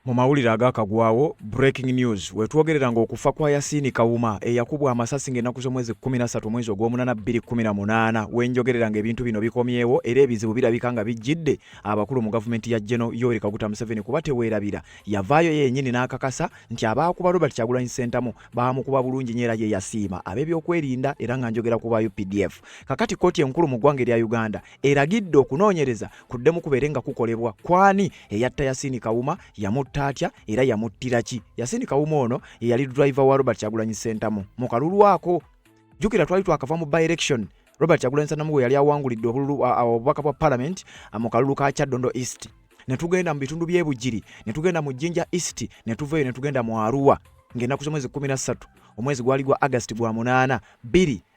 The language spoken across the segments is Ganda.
Mu mawulire agakagwawo breaking news wetwogereranga okufa kwa Yasini Kawuma eyakubwa amasasi ng'ennaku z'omwezi 13 mwezi ogw'omunana 2018 wenjogereranga ebintu bino bikomyewo era ebizibu birabika nga bijjidde abakulu mu gavumenti ya General Yoweri Kaguta Museveni kuba teweerabira yavaayo yennyini n'akakasa nti abaakuba Robert Kyagulanyi Ssentamu baamukuba bulungi nnyo era ye yasiima ab'ebyokwerinda era nga njogera ku ba UPDF. Kakati kkooti enkulu mu ggwanga erya Uganda eragidde okunoonyereza kuddemu kubeere nga kukolebwa kwani eyatta Yasini Kawuma tatya era yamuttira ki. Yasini Kawuma ono yali driver wa Robert Kyagulanyi Ssentamu mu kalulu ako. Jukira twali twakava mu by election Robert Kyagulanyi Ssentamu yali awangulidde obubaka bwa parliament mu kalulu ka Kyaddondo East. Ne tugenda mu bitundu by'e Bugiri, ne tugenda mu Jinja East, ne tuveeyo ne tugenda mu Arua ng'ennaku z'omwezi 13 omwezi gwali gwa August gwa 8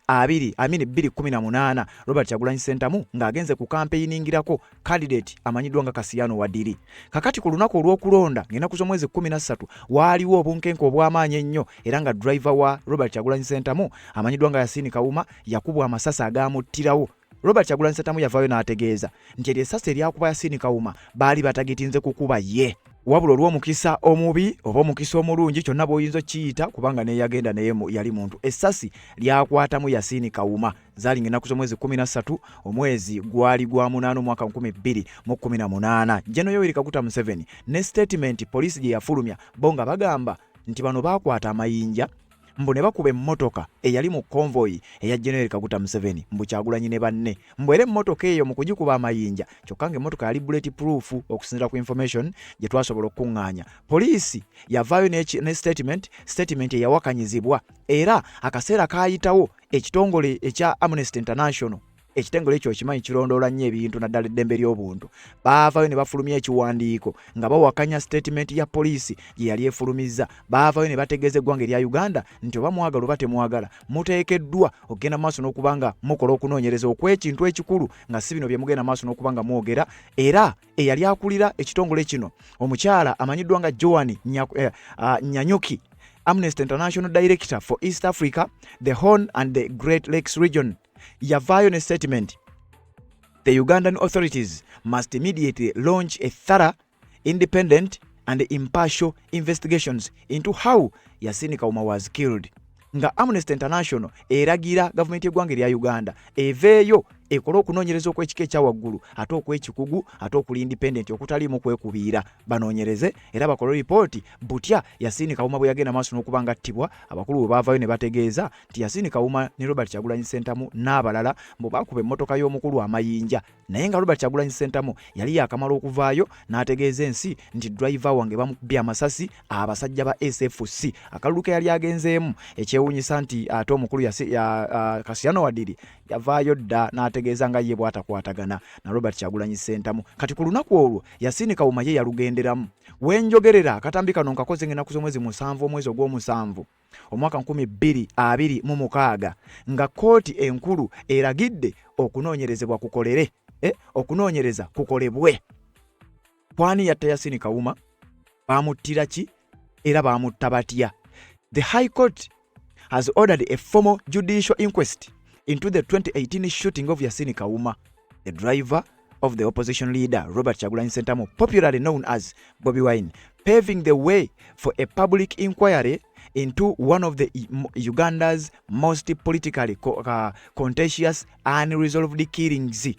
2018 Robert Kyagulanyi Ssentamu ng'agenze ku campaigningirako candidate amanyiddwa nga Kasiyano Wadiri. Kakati ku lunaku olw'okulonda ng'ennaku z'omwezi 13 waaliwo obunkenke obw'amaanyi ennyo era nga driver wa Robert Kyagulanyi Ssentamu amanyiddwa nga Yasini Kawuma yakubwa amasasi agaamuttirawo. Robert Kyagulanyi Ssentamu yavaayo n'ategeeza nti eryessasi eryakuba Yasini Kawuma baali batagitinze kukuba ye wabula olw'omukisa omubi oba omukisa omulungi kyonna bw'oyinza okiyita kubanga naye yagenda naye yali muntu. Essasi lyakwatamu Yasini Kawuma zaali ng'ennaku z'omwezi 13 omwezi gwali gwa 8 omwaka 2018. General Yoweri Kaguta Museveni ne statement poliisi gye yafulumya bo nga bagamba nti bano baakwata amayinja mbu ne bakuba emmotoka eyali mu convoy eya General Yoweri Kaguta Museveni mbu Kyagulanyi ne banne mbu era emmotoka eyo mu kugikuba amayinja kyokka ng'emmotoka yali bullet proof okusinziira ku information gye twasobola okuŋŋaanya. Poliisi yavaayo ne statement eyawakanyizibwa era akaseera kaayitawo ekitongole ekya Amnesty International ekitengole ekyo kimanyi kirondoola nnyo ebintu naddala eddembe ly'obuntu baavaayo ne bafulumya ekiwandiiko nga bawakanya statement ya poliisi gye yali efulumizza. Baavaayo ne bategeeza eggwanga erya Uganda nti oba mwagala oba temwagala muteekeddwa okugenda maaso n'okuba nga mukola okunoonyereza okw'ekintu ekikulu nga si bino bye mugenda maaso n'okuba nga mwogera. Era eyali akulira ekitongole kino omukyala amanyiddwa nga Joan Nyanyuki, Amnesty International Director for East Africa, the Horn and the Great Lakes region, yavaayo ne statement. The Ugandan authorities must immediately launch a thorough, independent and impartial investigations into how Yasini Kawuma was killed. Nga Amnesty International eragira gavumenti y'eggwanga erya Uganda eveeyo ekola okunoonyereza okw'ekika ekyawaggulu ate okw'ekikugu ate okuli independent okutaliimu kwekubiira banoonyereze era bakole ripooti butya Yasini Kawuma bwe yagenda maaso n'okuba nga attibwa. Abakulu bwe baavaayo ne bategeeza nti Yasini Kawuma ne Robert Kyagulanyi Ssentamu n'abalala mbu baakuba emmotoka y'omukulu amayinja naye nga Robert Kyagulanyi Ssentamu yali yakamala okuvaayo n'ategeeza ensi nti driver wange bamukubye amasasi abasajja ba SFC. Akalulu ke yali agenzeemu ekyewuunyisa nti ate omukulu Kasiyano Wadiri yavaayo dda n'ategeeza nga ye bw'atakwatagana na Robert Kyagulanyi Ssentamu. Kati ku lunaku olwo Yasini Kawuma ye yalugenderamu. Wenjogerera akatambi kano nkakoze ng'ennaku z'omwezi 7 omwezi ogw'omusanvu omwaka 2026 nga kkooti enkulu eragidde okunoonyerezebwa kukolere okunoonyereza kukolebwe. Kwani yatta Yasini Kawuma, baamuttira ki era baamutta batya? The High Court has ordered a formal judicial inquest into the 2018 shooting of Yasini Kawuma, the driver of the opposition leader Robert Kyagulanyi Ssentamu, popularly known as Bobi Wine, paving the way for a public inquiry into one of the Uganda's most politically contentious unresolved killings.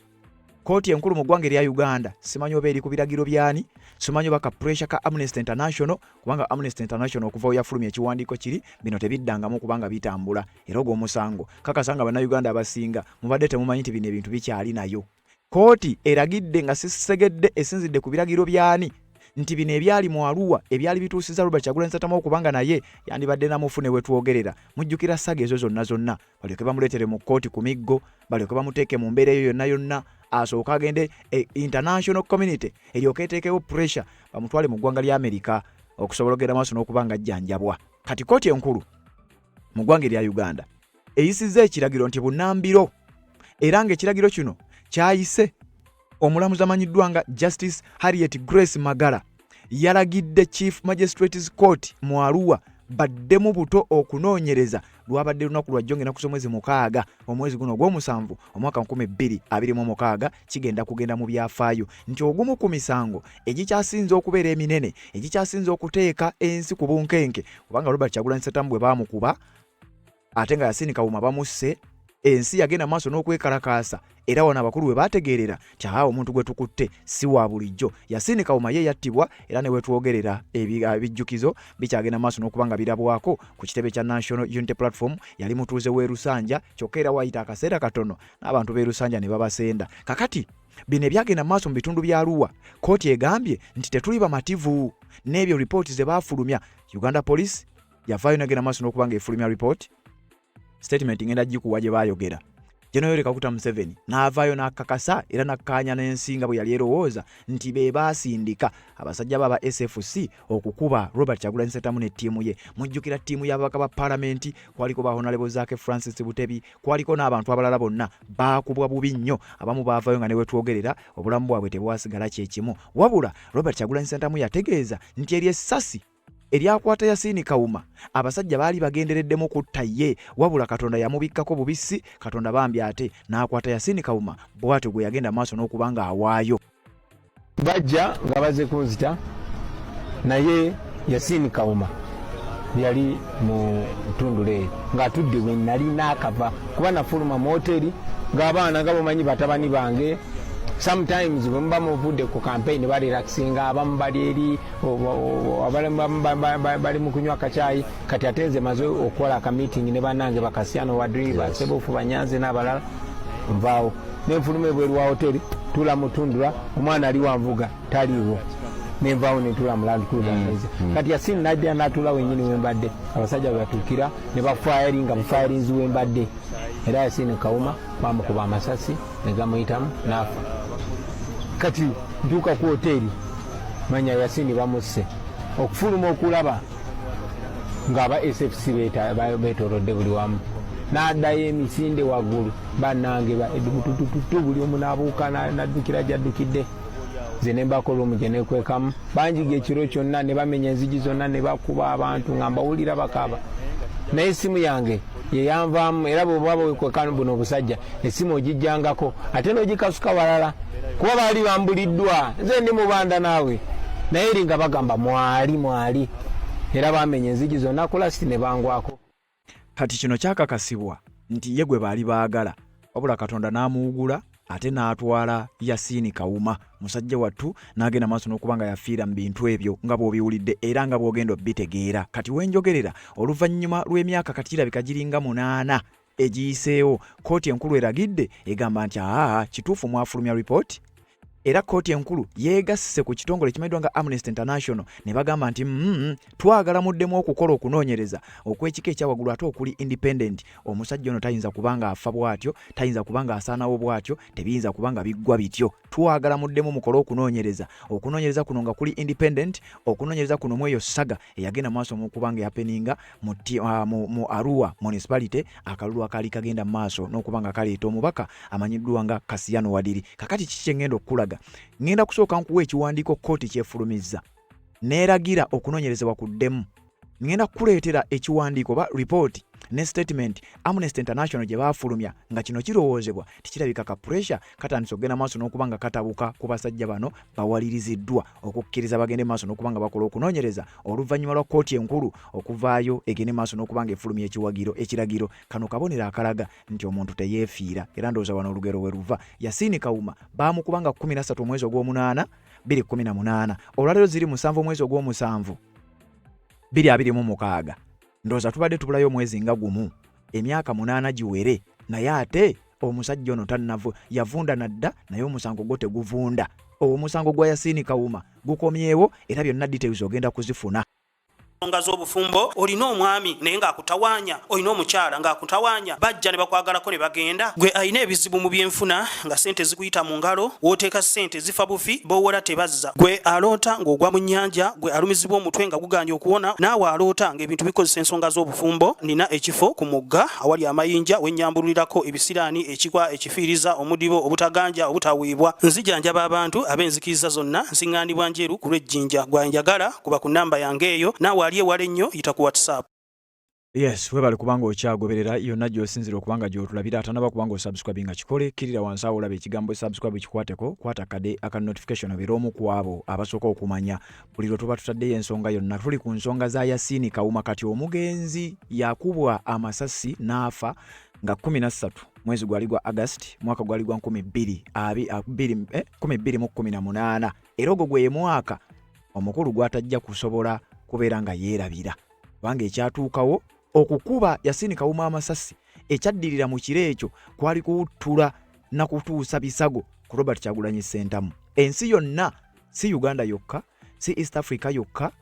Kooti enkulu mu ggwanga erya Uganda simanyi oba eri ku biragiro byani, simanyi oba ka pressure ka Amnesty International kubanga Amnesty International okuva yafulumya ekiwandiiko kiri bino tebiddangamu kubanga bitambula era ogw'omusango kakasanga bannayuganda abasinga mubadde temumanyi nti bino ebintu bikyali nayo. Kooti eragidde nga sisegedde esinzidde ku biragiro byani nti bino ebyali mu Arua ebyali bituusiza Robert Kyagulanyi Ssentamu okubanga naye yandibadde namufune wetwogerera. Mujjukira saga ezo zonna balyoke bamuleetere mu kooti ku miggo, balyoke bamuteeke mu mbeera eyo yonna asooka agende international community eryoke eteekewo pressure bamutwale mu ggwanga lya Amerika okusobola okugenda maaso n'okuba nga ajjanjabwa. Kati kooti enkulu mu ggwanga erya Uganda eyisizza ekiragiro nti bunnambiro era ng'ekiragiro kino kyayise omulamuzi amanyiddwa nga Justice Harriet Grace Magara yalagidde Chief Magistrates Court mu Arua baddemu buto okunoonyereza lwabadde lunaku lwa jjo ngenda kusoma mwezi 6 omwezi guno ogw'omusanvu omwaka 2026 kigenda kugenda mu byafaayo nti ogumu ku misango egikyasinze okubeera eminene egikyasinze okuteeka ensi ku bunkenke kubanga Robert Kyagulanyi Ssentamu bwe baamukuba ate nga Yasin Kawuma bamusse ensi yagenda maaso n'okwekalakaasa era wano abakulu we baategeerera kyawa omuntu gwe tukutte si wa bulijjo. Yasin Kawuma ye yattibwa era ne wetwogerera ebijjukizo bikyagenda maaso n'okubanga birabwako ku kitebe kya National Unity Platform yali mutuuze w'e Lusanja kyokka era wayita akaseera katono n'abantu b'e Lusanja ne babasenda. Kakati bino ebyagenda maaso mu bitundu bya Arua kooti egambye nti tetuli bamativu n'ebyo ripooti ze baafulumya. Uganda Police yavaayo n'agenda maaso n'okubanga efulumya report statement ngenda gikuwa gye baayogera. General Kaguta Museveni n'avaayo n'akakasa era n'akkaanya n'ensinga bwe yali erowooza nti be baasindika abasajja baba SFC okukuba Robert Kyagulanyi Ssentamu ne ttiimu ye. Mujjukira ttiimu y'ababaka ba Parliament kwaliko ba Honorable Zaake Francis Butebi kwaliko n'abantu abalala bonna baakubwa bubi nnyo abamu baavaayo nga ne wetwogerera obulamu bwabwe tebwasigala kyekimu wabula Robert Kyagulanyi Ssentamu yategeeza nti eri essasi eryakwata Yasin Kawuma abasajja baali bagendereddemu kutta ye wabula Katonda yamubikkako bubisi. Katonda bambi ate n'akwata Yasin Kawuma bw'atyo gwe yagenda maaso n'okubanga awaayo. Bajja nga baze kunzita naye Yasin Kawuma yali mu ntundule ng'atudde we nali n'akava kuba nafuluma mu hoteri ng'abaana nga bomanyi batabani bange. Sometimes when muvudde ku campaign bali relaxinga abamu bali eri bali mu kunywa kachayi kati atenze maze okola ka meeting ne banange bakasiano wadri basebofu banyanze n'abalala nvaawo nenfulume bweru wa hoteli tula mutundula omwana ali wanvuga taliwo nenvaawo netula mulandi kubanze kati Yasin najja natula wenyini wembadde abasajja batukira ne bafiringa mufirinzi wembadde era Yasin Kawuma bamukuba amasasi ne gamuyitamu nafa. Kati ntuuka ku hoteri manya Yasin bamusse okufuluma okulaba ng'aba SFC beetoolodde buli wamu n'addayo emisinde waggulu bannange edubutututu buli omu n'abuuka n'addukira gy'addukidde nze ne mbakola omu gye neekwekamu banjiga ekiro kyonna ne bamenya enzigi zonna ne bakuba abantu nga mbawulira bakaaba naye essimu yange ye yanvaamu era bw'oba bwekwekanu buno obusajja essimu ogijjangako ate n'ogikasuka walala kuba baali bambuliddwa nze ndi mubanda naawe naye eri nga bagamba mwali era bamenya enzigi zonna kulasiti ne bangwako. Kati kino kyakakasibwa nti ye gwe baali baagala wabula Katonda n'amuwugula ate n'atwala Yasin Kawuma musajja wattu n'agenda maaso n'okubanga yafiira mu bintu ebyo nga bw'obiwulidde era nga bw'ogenda obitegeera. Kati wenjogerera oluvannyuma lw'emyaka kati kirabika giringa 8 egiyiseewo kooti enkulu eragidde egamba nti kituufu mwafulumya report era kooti enkulu yeegasse ku kitongole kimanyiddwa nga Amnesty International ne bagamba nti twagala muddemu okukola okunoonyereza okw'ekika ekyawaggulu ate okuli independent. Omusajja ono tayinza kubanga afa bw'atyo, tayinza kubanga asaanawo bw'atyo, tebiyinza kubanga biggwa bityo. Twagala muddemu mukole okunoonyereza kuno nga kuli independent. Okunoonyereza kuno mweyo saga eyagenda maaso mu kubanga yapeninga mu Arua municipality akalulu akaali kagenda maaso n'okubanga kaleeta omubaka amanyiddwa nga Kasiyano Wadiri. Kakati kiki kye ngenda okulaga ngenda kusooka nkuwa ekiwandiiko kooti kyefulumizza neeragira okunoonyerezebwa kuddemu. Ngenda kuleetera ekiwandiiko ba report ne statement Amnesty International gye baafulumya nga kino kirowoozebwa tikirabika ka pressure katandise okugenda maaso n'okubanga katabuka ku basajja bano bawaliriziddwa okukkiriza bagende maaso n'okubanga bakola okunoonyereza oluvannyuma lwa kooti enkulu okuvaayo egende maaso n'okubanga efulumya ekiragiro kano kabonero akalaga nti omuntu teyeefiira era ndowooza wano olugero we luva. Yasin Kawuma baamukubanga 13 omwezi ogw'omunaana 2018 olwaleero ziri 7 omwezi ogw'omusanvu 2026 ndowooza tubadde tubulayo omwezi nga gumu emyaka 8 giwere naye ate omusajja ono yavunda nadda naye omusango gwo teguvunda. Omusango gwa Yasin Kawuma gukomyewo era byonna details ogenda kuzifuna. Nga z'obufumbo olina omwami naye ng'akutawaanya, olina omukyala ng'akutawaanya, bajja ne bakwagalako ne bagenda. Gwe alina ebizibu mu byenfuna nga ssente zikuyita mu ngalo, wooteeka ssente zifa bufi b'owola tebazza. Gwe aloota ng'ogwa mu nnyanja, gwe alumizibwa omutwe nga guganye okuwona, naawe aloota ng'ebintu bikozesa ensonga z'obufumbo. Nina ekifo ku mugga awali amayinja wennyambulirako ebisiraani, ekikwa, ekifiiriza, omudibo, obutaganja, obutaweebwa. Nzijanjaba abantu ab'enzikiriza zonna, nsiŋŋaanibwa njeru ku lw'ejjinja. Gwanjagala kuba ku nnamba yange eyo, naawe ali ewala ennyo yita ku WhatsApp. Yes, webale kubanga okyagoberera yonna gy'osinzira okubanga gy'otulabira atanaba kubanga osubscribe nga kikole kirira wansi awo olaba ekigambo subscribe kikwateko kwata kade aka notification obera omu ku abo abasooka okumanya buli lwe tuba tutaddeyo ensonga yonna. Tuli ku nsonga za Yasini Kawuma. Kati omugenzi yakubwa amasasi n'afa nga 13 mwezi gwali gwa August mwaka gwali gwa 2018 era ogwo gwe mwaka omukulu gwatajja kusobola kubeera nga yeerabira kubanga ekyatuukawo okukuba Yasini Kawuma amasasi ekyaddirira mu kiro ekyo kwali kuwuttula na kutuusa bisago ku Robert Kyagulanyi Ssentamu. Ensi yonna, si Uganda yokka, si East Africa yokka,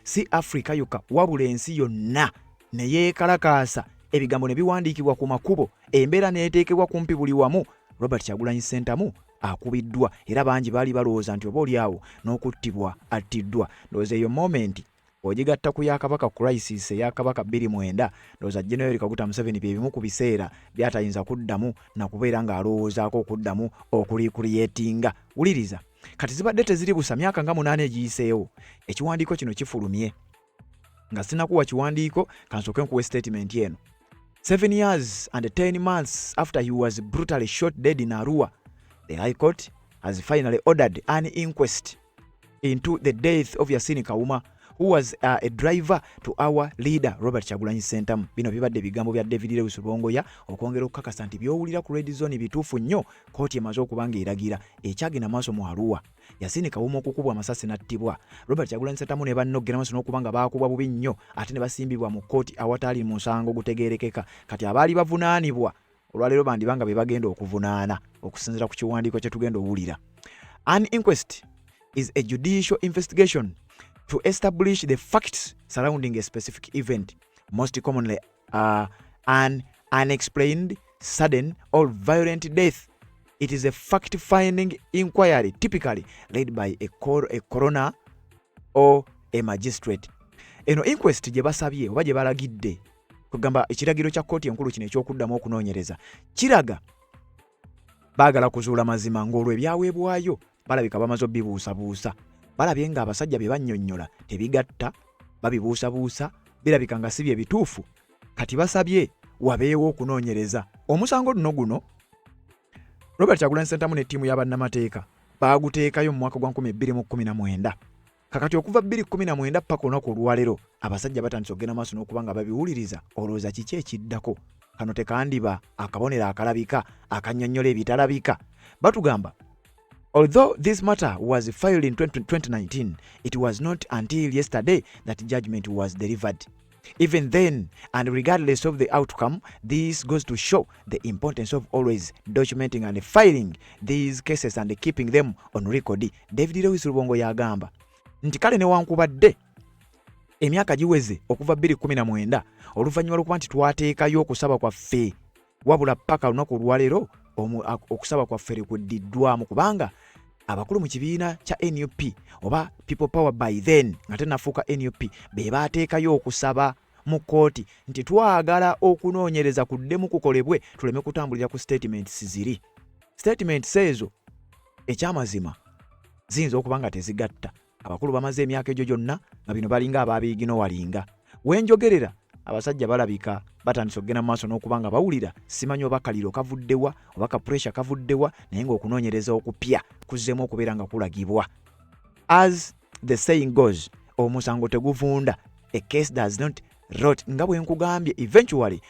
si Africa yokka, wabula ensi yonna ne yeekalakaasa, ebigambo ne biwandiikibwa ku makubo, embeera neeteekebwa kumpi buli wamu. Robert Kyagulanyi Ssentamu akubiddwa era bangi baali balowooza nti oba oliawo n'okuttibwa attiddwa. Ndowooza eyo momenti ogigatta ku yakabaka crisis eyakabaka 29 ndowooza General Kaguta Museveni bye bimu ku biseera byatayinza kuddamu na kubeera ng'alowoozaako okuddamu okulicreatinga. Wuliriza, kati zibadde teziri busa myaka nga 8 egiyiseewo ekiwandiiko kino kifulumye nga sinakuwa kiwandiiko kansooke nkuwa statement eno. 7 years and 10 months after he was brutally shot dead in Arua, the High Court has finally ordered an inquest into the death of Yasini Kawuma, who was a driver to our leader Robert Kyagulanyi Ssentamu. Bino bibadde bigambo bya David Lewis Rubongoya okwongera okukakasa nti byowulira ku Red Zone bituufu nnyo. Kooti emaze okubanga eragira ekyagenda maaso mu Arua. Yasini Kawuma okukubwa amasasi n'attibwa. Robert Kyagulanyi Ssentamu ne bannogera maaso n'okubanga baakubwa bubi nnyo ate ne basimbibwa mu kooti awatali musango gutegeerekeka. Kati abaali bavunaanibwa olwaleero bandibanga be bagenda okuvunaana okusinziira ku kiwandiiko kye tugenda owulira. An inquest is a judicial investigation to establish the facts surrounding a specific event, most commonly an unexplained, sudden or violent death. It is a fact-finding inquiry typically led by a coroner or a magistrate. Eno inquest gye basabye oba gye balagidde kugamba ekiragiro kya kkooti enkulu kino ekyokuddamu okunoonyereza kiraga baagala kuzuula mazima ng'olwo ebyaweebwayo balabika bamaze obbibuusabuusa. Balabye nga abasajja bye bannyonnyola tebigatta, babibuusabuusa, birabika nga si bye bituufu. Kati basabye wabeewo okunoonyereza. Omusango guno Robert Kyagulanyi Ssentamu ne ttiimu y'abannamateeka baaguteekayo mu mwaka gwa 2019. Kakati okuva 2019 paka olunaku olwaleero abasajja batandise okugenda maaso n'okuba nga babiwuliriza. Olowooza kiki ekiddako? Kano tekandiba akabonero akalabika akannyonnyola ebitalabika. Batugamba although this matter was filed in 2019, it was not until yesterday that judgment was delivered. Even then, and regardless of the outcome, this goes to show the importance of always documenting and filing these cases and keeping them on record. David Lewis Rubongoya agamba nti kale newankubadde emyaka giweze okuva 2019 oluvannyuma lw'okuba nti twateekayo okusaba kwaffe, wabula paka olunaku olwaleero okusaba kwaffe kuddiddwamu kubanga abakulu mu kibiina kya NUP oba People Power by then nga tenafuuka NUP be baateekayo okusaba mu kooti nti twagala okunoonyereza kuddemu kukolebwe tuleme kutambulira ku statements ziri. Statements ezo ekyamazima ziyinza okuba nga tezigatta. Abakulu bamaze emyaka egyo gyonna nga bino balinga abaabiigino walinga. Wenjogerera abasajja balabika batandise okugenda mu maaso n'okuba nga bawulira simanyi oba kaliro kavuddewa oba ka pressure kavuddewa naye ng'okunoonyereza okupya kuzzeemu okubeera nga kulagibwa. As the saying goes, omusango teguvunda. A case does not rot. Nga bwe nkugambye, eventually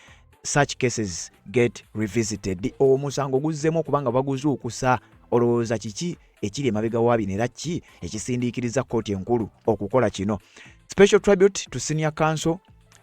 such cases get revisited. Omusango guzzeemu okuba nga baguzuukusa. Olowooza kiki ekiri emabega wa bino era ki ekisindiikiriza kkooti enkulu okukola kino? Special tribute to senior counsel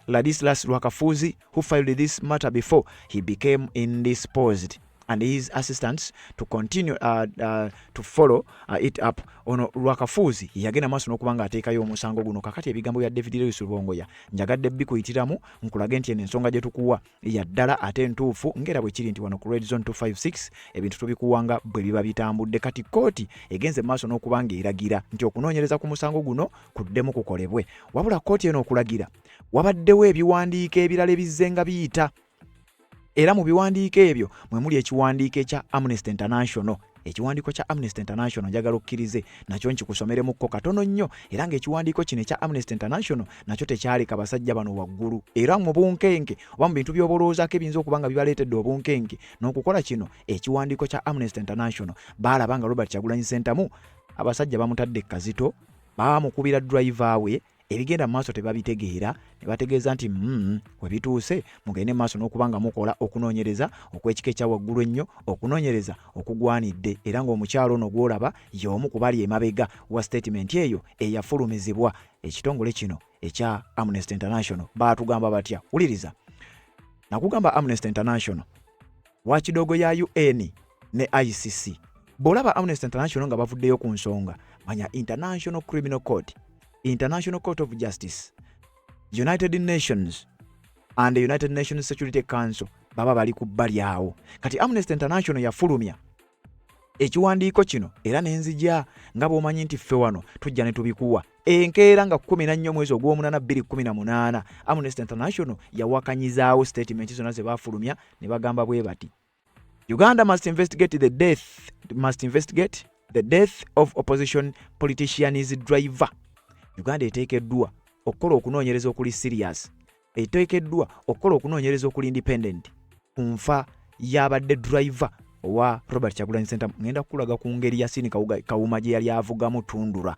Ladislas Lwakafuzi, who filed this matter before he became indisposed, and his assistants to continue to follow it up. Ono Lwakafuzi yagenda maaso n'okuba nga ateekayo omusango guno. Kakati ebigambo bya David Lewis Rubongoya njagadde bikuyitiramu nkulage nti eno ensonga gye tukuwa ya ddala ate ntuufu ng'era bwe kiri nti wano ku Red Zone 256 ebintu tubikuwanga bwe biba bitambudde. Kati kooti egenze maaso n'okuba nga eragira nti okunoonyereza ku musango guno kuddemu kukolebwe. Wabula kooti eno okulagira wabaddewo ebiwandiiko ebirala ebizze nga biyita. Era mu biwandiiko ebyo mwe muli ekiwandiiko ekya Amnesty International ekiwandiiko kya Amnesty International njagala okkirize nakyo nkikusomeremukko katono nnyo era ng'ekiwandiiko kino ekya Amnesty International nakyo tekyaleka basajja bano waggulu era mu bunkenke oba mu bintu by'oboloozaako ebiyinza okuba nga bibaleetedde obunkenke n'okukola kino ekiwandiiko kya Amnesty International baalaba nga Robert Kyagulanyi Ssentamu abasajja bamutadde Kazito baamukubira driver we ebigenda mu maaso tebabitegeera ne bategeeza nti we bituuse mugende mu maaso n'okuba nga mukola okunoonyereza okw'ekika ekya waggulu ennyo okunoonyereza okugwanidde era ng'omukyalo ono gw'olaba y'omu ku bali emabega wa statement eyo eyafulumizibwa ekitongole kino ekya Amnesty International baatugamba batya wuliriza nakugamba Amnesty International wakidogo ya UN ne ICC bw'olaba Amnesty International nga bavuddeyo ku nsonga manya International Criminal Court, International Court of Justice, United Nations and the United Nations Security Council baba bali ku bbali awo. Kati Amnesty International yafulumya ekiwandiiko kino era n'enzija nga bw'omanyi nti ffe wano tujja ne tubikuwa enkeera nga 14 mwezi ogw'omunana 2018 Amnesty International yawakanyizaawo statement zonna ze baafulumya ne bagamba bwe bati Uganda must investigate the death of opposition politician's driver. Uganda eteekeddwa okukola okunoonyereza okuli serious. Eteekeddwa okukola okunoonyereza okuli independent ku nfa y'abadde driver owa Robert Kyagulanyi Ssentamu. Ngenda kukulaga ku ngeri Yasin Kawuma gye yali avugamu Tundura.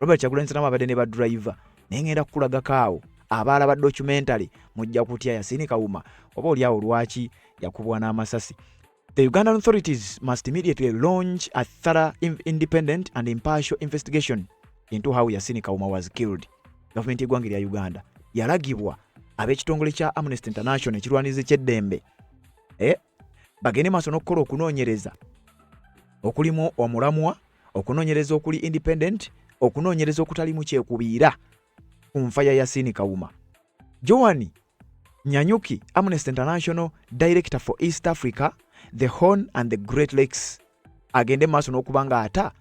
Robert Kyagulanyi Ssentamu abadde ne ba driver naye ngenda kukulaga kaawo abaala ba documentary mujja kutya Yasin Kawuma oba oli awo lwaki yakubwa n'amasasi. The Ugandan authorities must immediately launch a thorough, independent and impartial investigation into how Yasin Kawuma was killed. Government y'eggwanga lya Uganda yalagibwa ab'ekitongole kya Amnesty International ekirwaniza eky'eddembe bagende maaso n'okukola okunoonyereza okulimu omulamwa, okunoonyereza okuli independent, okunoonyereza okutalimu kyekubiira ku nfa ya Yasin Kawuma. Joan Nyanyuki, Amnesty International Director for East Africa, the Horn and the Great Lakes, agende maaso n'okubanga ata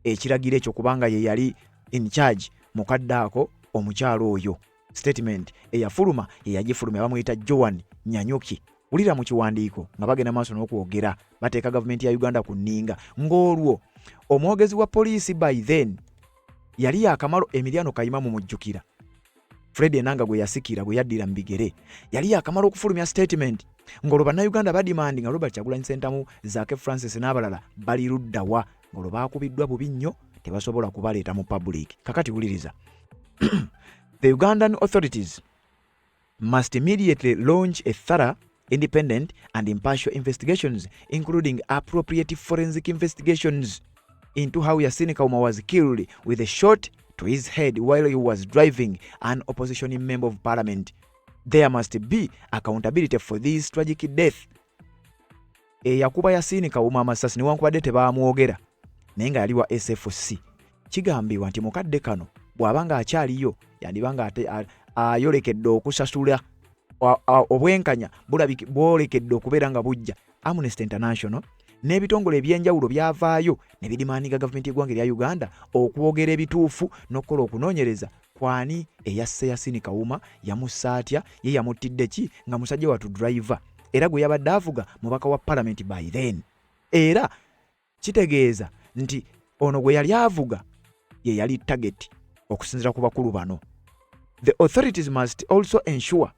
ekiragiro ekyo kubanga ye yali in charge mukaddaako omukyalo oyo. Statement eyafuluma yagifuluma bamuyita Joan Nyanyuki. Ulira mu kiwandiiko nga bagenda maaso n'okwogera bateeka gavumenti ya Uganda ku nninga ng'olwo omwogezi wa poliisi by then yali yakamalo Emiliano Kayima mu mujjukira. Fred Enanga gwe yasikira gwe yaddira mu bigere yali yakamala okufulumya statement ng'olwo bannayuganda badimandi nga Robert Kyagulanyi Ssentamu, Zaake Francis n'abalala bali luddawa ng'olwo baakubiddwa bubi nnyo tebasobola kubaleeta mu public. Kakati wuliriza The Ugandan authorities must immediately launch a thorough, independent and impartial investigations, including appropriate forensic investigations into how Yasin Kawuma was killed with a shot to his head while he was driving an opposition member of parliament. There must be accountability for this tragic death. Yakuba Yasin Kawuma amasasi newankubadde tebaamwogera naye nga yali wa SFC. Kigambibwa nti mukadde kano bw'abanga akyaliyo yandibanga ayolekedde okusasula obwenkanya bwolekedde okubeera nga bujja. Amnesty International n'ebitongole ebyenjawulo byavaayo ne bidimaaniga gavumenti y'eggwanga lya Uganda okwogera ebituufu n'okukola okunoonyereza kwani eyasse Yasin Kawuma, yamussa atya, ye yamuttidde ki nga musajja watu driver era gwe yabadde avuga mubaka wa parliament by then. Era kitegeeza nti ono gwe yali avuga ye yali target okusinziira ku bakulu bano. The authorities must also ensure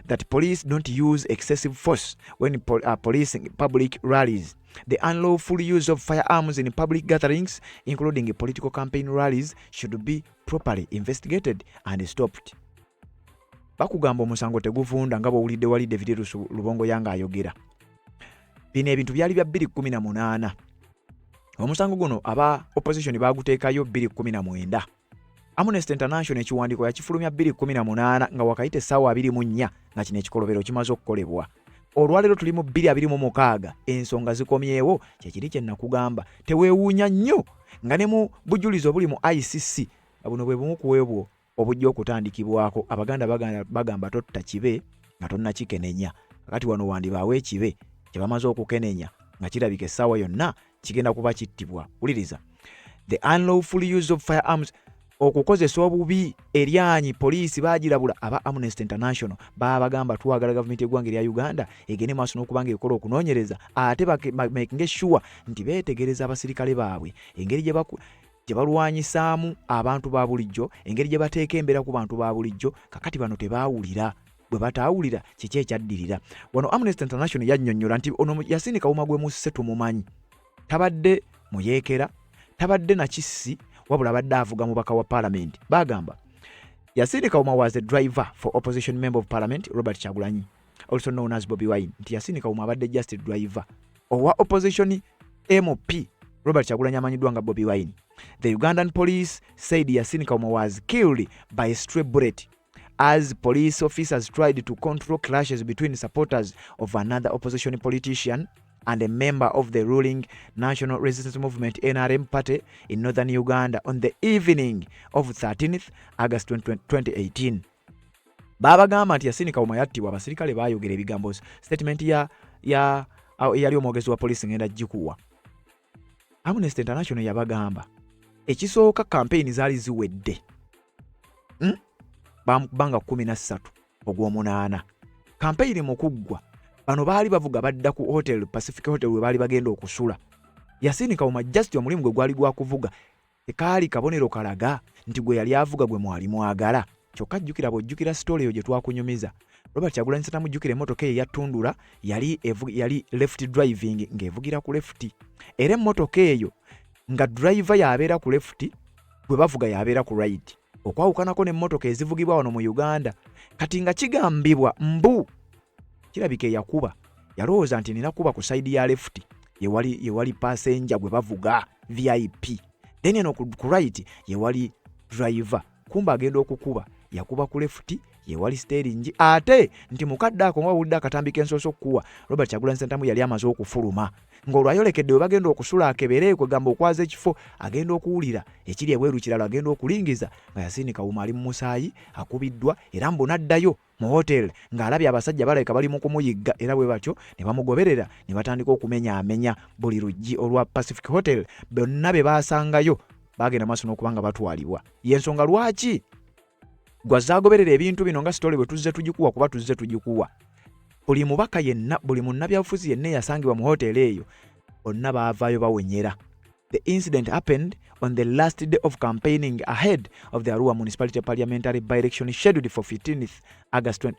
that police don't use excessive force when policing public rallies. The unlawful use of firearms in public gatherings, including political campaign rallies, should be properly investigated and stopped. Bakugamba omusango teguvunda nga bw'owulidde wali David Lubongo yanga ayogera. Bino ebintu byali bya 2018. Omusango guno aba opposition baaguteekayo 2019. Amnesty International ekiwandiiko yakifulumya 2018 nga wakayite essaawa 24 nga kino ekikolobero kimaze okukolebwa. Olwaleero tuli mu 2026 ensonga zikomyewo kyekiri kye nakugamba teweewuunya nnyo nga ne mu bujulizi obuli mu ICC buno bwe bumu ku bwebwo obujja okutandikibwako. Abaganda bagamba totta kibe nga tonna kikenenya. Kakati wano wandibaawo ekibe kye bamaze okukenenya nga kirabika essaawa yonna kigenda kuba kittibwa. Uliriza. The unlawful use of firearms okukozesa obubi eryanyi poliisi bagirabula. Aba Amnesty International babagamba twagala gavumenti y'eggwanga erya Uganda egende maaso n'okubanga ekola okunoonyereza ate making sure nti beetegereza abasirikale baabwe engeri gye balwanyisaamu abantu ba bulijjo, engeri gye bateeka embeera ku bantu ba bulijjo. Kakati bano tebaawulira. Bwe bataawulira kiki ekyaddirira. Wano Amnesty International yannyonnyola nti ono Yasin Kawuma gwe musse tumumanyi, tabadde muyeekera, tabadde na kissi, wabula abadde avuga mubaka wa parliament. Bagamba Yasin Kawuma was a driver for opposition member of parliament Robert Kyagulanyi, also known as Bobi Wine. Nti Yasin Kawuma abadde just a driver owa opposition MP Robert Kyagulanyi amanyiddwa nga Bobi Wine. The Ugandan police said Yasin Kawuma was killed by a stray bullet as police officers tried to control clashes between supporters of another opposition politician and a member of the ruling National Resistance Movement NRM party in northern Uganda on the evening of 13th August 2018. Babagamba nti Yasin Kawuma yattibwa, abasirikale baayogera ebigambo. Statement yali omwogezi wa poliisi ngenda gikuwa. Amnesty International yabagamba ekisooka campaign zaali ziwedde banga 13 ogw'omunaana. Campaign mukuggwa bano baali bavuga badda ku hotel Pacific Hotel we baali bagenda okusula. Yasin Kawuma just omulimu gwe gwali gwa kuvuga tekaali kabonero kalaga nti gwe yali avuga gwe mwali mwagala. Kyokka jjukira bw'ojjukira story eyo gye twakunyumiza. Robert Kyagulanyi Ssentamu emmotoka eyo eyatundula yali left driving ng'evugira ku left. Era emmotoka eyo nga driver yabeera ku left, bwe bavuga yabeera ku right. Okwawukanako n'emmotoka ezivugibwa wano mu Uganda. Kati nga kigambibwa mbu kirabika eyakuba yalowooza nti nina kuba ku side ya left yewali passenger gwe bavuga VIP, then eno ku right yewali driver. Kumba agenda okukuba yakuba ku left yewali steering. Ate nti mukadde ako nga wulidde akatambi k'ensooso okuwa Robert Kyagulanyi Ssentamu yali amaze okufuluma ng'olwayolekedde we bagenda okusula akebere kwegamba okwaza ekifo agenda okuwulira ekiri ebweru kirala agenda okulingiza nga Yasin Kawuma ali mu musaayi akubiddwa era mbu n'addayo mu hotel ng'alabye abasajja balabika bali mu kumuyigga era bwe batyo ne bamugoberera ne batandika okumenyaamenya buli luggi olwa Pacific Hotel. Bonna be baasangayo bagenda maaso n'okubanga batwalibwa. Y'ensonga lwaki gwazaagoberera ebintu bino nga sitole bwe tuzze tugikuwa kuba tuzze tugikuwa. Buli mubaka yenna, buli munnabyabufuzi yenna yasangibwa mu hoteli eyo bonna baavaayo bawenyera. The incident happened on the last day of campaigning ahead of the Arua Municipality Parliamentary by-election scheduled for 15th August 20.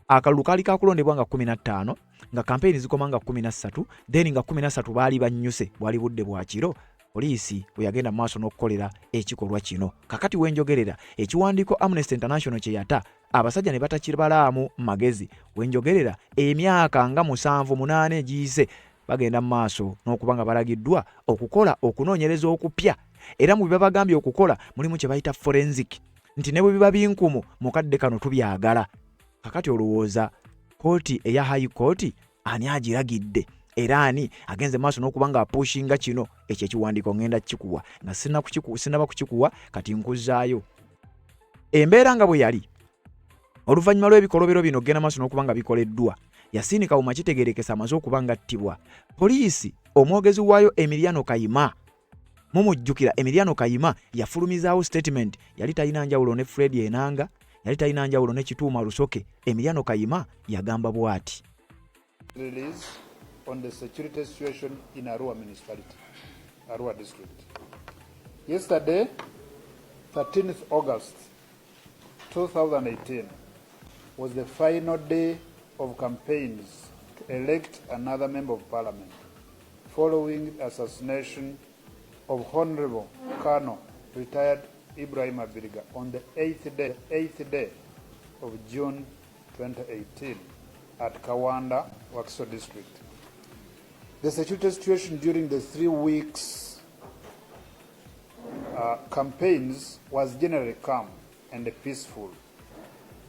Akalulu kaali kakulondebwa nga 15 nga campaign zikoma nga 13, then nga 13 baali bannyuse bwali budde bwa kiro. Poliisi bwe yagenda maaso n'okukolera ekikolwa kino. Kakati wenjogerera ekiwandiiko Amnesty International kye yata abasajja ne batakibalaamu magezi. Wenjogerera emyaka nga 7-8 egiyise bagenda maaso n'okubanga balagiddwa okukola okunoonyereza okupya. Era mu bibabagambye okukola mulimu kye bayita forensic, nti ne bwe biba binkumu mukadde kano tubyagala. Kakati olowooza kooti eya high court ani agiragidde era ani agenze maaso n'okubanga apushinga kino ekyo ekiwandiiko ngenda kikuwa nga sinaba kukikuwa kati nkuzaayo. Embeera nga bwe yali oluvannyuma lw'ebikolobero bino genda maaso n'okubanga bikoleddwa, Yasin Kawuma kitegeerekesa amaze okubanga attibwa. Poliisi omwogezi waayo Emiliano Kayima, mumujjukira Emiliano Kayima yafulumizaawo statement, yali talina njawulo ne Fred Enanga, yali talina njawulo ne Kituuma Lusoke. Emiliano Kayima yagamba bw'ati. Release on the security situation in Arua municipality, Arua district. Yesterday, 13th August 2018, was the final day of campaigns to elect another member of parliament, following the assassination of Honorable Colonel retired Ibrahim Abiriga on the 8th day of June 2018 at Kawanda, Wakiso district. The security situation during the 3 weeks campaigns was generally calm and peaceful,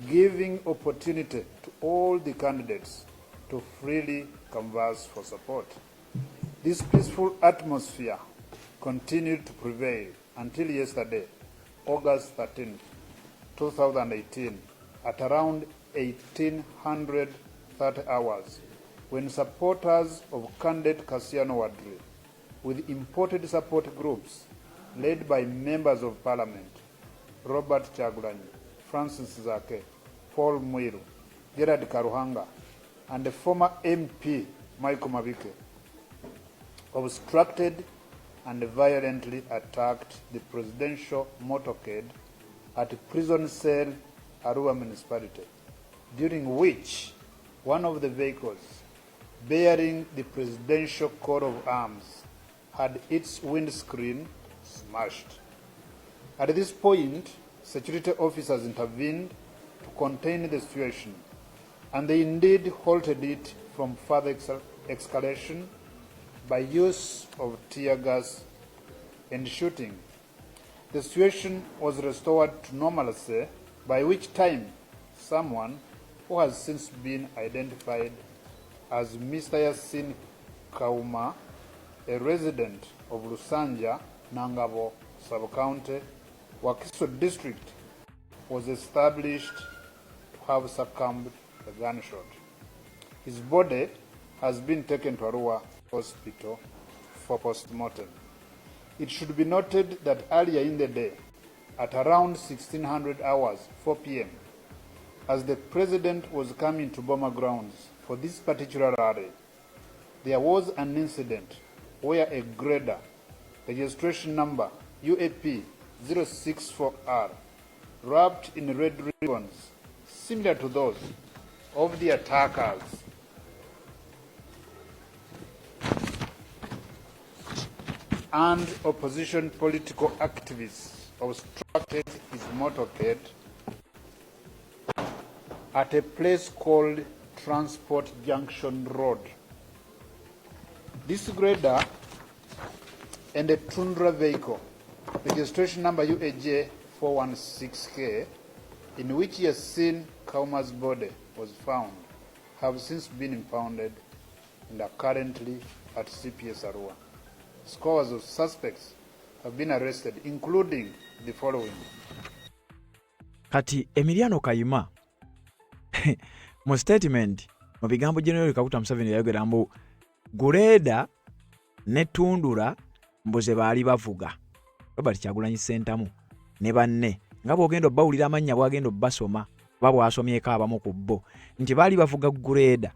giving opportunity to all the candidates to freely canvass for support. This peaceful atmosphere continued to prevail until yesterday, August 13, 2018, at around 1830 hours, when supporters of candidate Kassiano Wadri, with imported support groups led by members of parliament, Robert Kyagulanyi, Francis Zaake, Paul Mwiru, Gerard Karuhanga, and the former MP Michael Mabike obstructed and violently attacked the presidential motorcade at Prison Cell, Arua Municipality, during which one of the vehicles bearing the presidential coat of arms had its windscreen smashed. At this point, security officers intervened to contain the situation, and they indeed halted it from further escalation by use of tear gas and shooting. The situation was restored to normalcy, by which time someone who has since been identified as Mr. Yasin Kauma, a resident of Lusanja, Nangabo Sub-County, Wakiso District, was established to have succumbed to a gunshot. His body has been taken to Arua Hospital for post-mortem. It should be noted that earlier in the day, at around 1600 hours, 4 p.m., as the president was coming to Boma grounds for this particular rally, there was an incident where a grader, registration number UAP 064R, wrapped in red ribbons similar to those of the attackers, and opposition political activists obstructed his motorcade at a place called Transport Junction Road. This grader and a Tundra vehicle, registration number UAJ 416K, in which Yasin Kauma's body was found, have since been impounded and are currently at CPS Arua. Scores of suspects have been arrested, including the following. Kati Emiliano Kayima mu statement mu bigambo General Kaguta Museveni yayogera mbu Gureda ne Tundura mbuze baali bavuga Robert Kyagulanyi Ssentamu ne banne nga bw'ogenda obbawulira amannya bw'agenda obbasoma babo asomyeko abamu ku bo nti baali bavuga Gureda